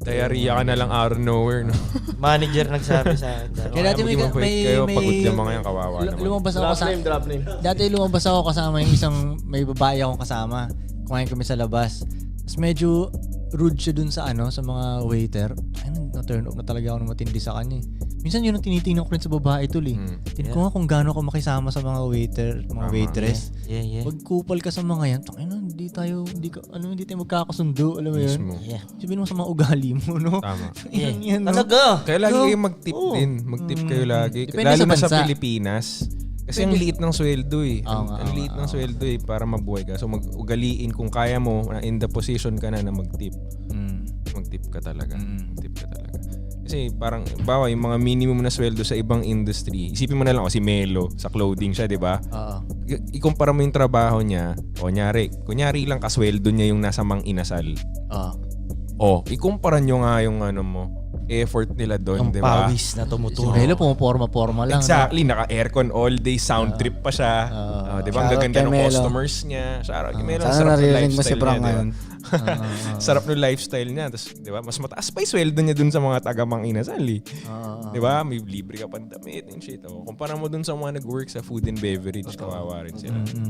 Diarrhea ka na lang out of nowhere, no? Manager nagsabi sa akin. Kaya dati may kayo, pagod yung mga yan, kawawa naman. lumabas ako Drop name. Dati lumabas ako kasama yung isang may babae akong kasama. Kumain kami sa labas. Tapos medyo rude siya dun sa sa mga waiter. Ay, na-turn off na talaga ako ng matindi sa kanya. Minsan yun ang tinitingnan ko rin sa babae tol eh. Tingnan ko nga kung gaano ako makisama sa mga waiter, mga waitress. Yeah. Pag kupal ka sa mga yan, hindi tayo magkakasundo, alam mo yun? Mismo. Yeah. Sabihin mo sa mga ugali mo, no? Tama. Yan, no? Talaga. Kaya lagi kayo mag-tip din. Mag-tip kayo lagi. Depende Lalo sa na sa bansa. Pilipinas. Kasi ang liit ng sweldo eh. Oo nga, Ang liit ng sweldo eh para mabuhay ka. So mag-ugaliin kung kaya mo, in the position ka na mag-tip. Mag-tip ka talaga. Mag-tip ka talaga. Kasi parang, bawa yung mga minimum na sweldo sa ibang industry. Isipin mo na lang, si Melo, sa clothing siya, di ba? Oo. Ikumpara mo yung trabaho niya, kunyari lang kasweldo niya yung nasa Mang Inasal. Ikumpara nyo nga yung effort nila doon, Ang di ba? pawis na Si tumutulo. Melo, pumaporma-porma lang. Exactly, naka-aircon all day, sound trip pa siya. Di ba? Ang Shoutout gaganda kay ng Melo. customers niya. Shoutout kay Melo. Sana Sarap ng naririnig mo si lifestyle Bram niya, di ba? ngayon. Sarap ng lifestyle niya. Tapos, di ba? Mas mataas pa yung sweldo niya dun sa mga taga-Mang Inasal, eh. Di ba? May libre ka pang damit and shit. Kumpara mo dun sa mga nag-work sa food and beverage, kawawa rin sila.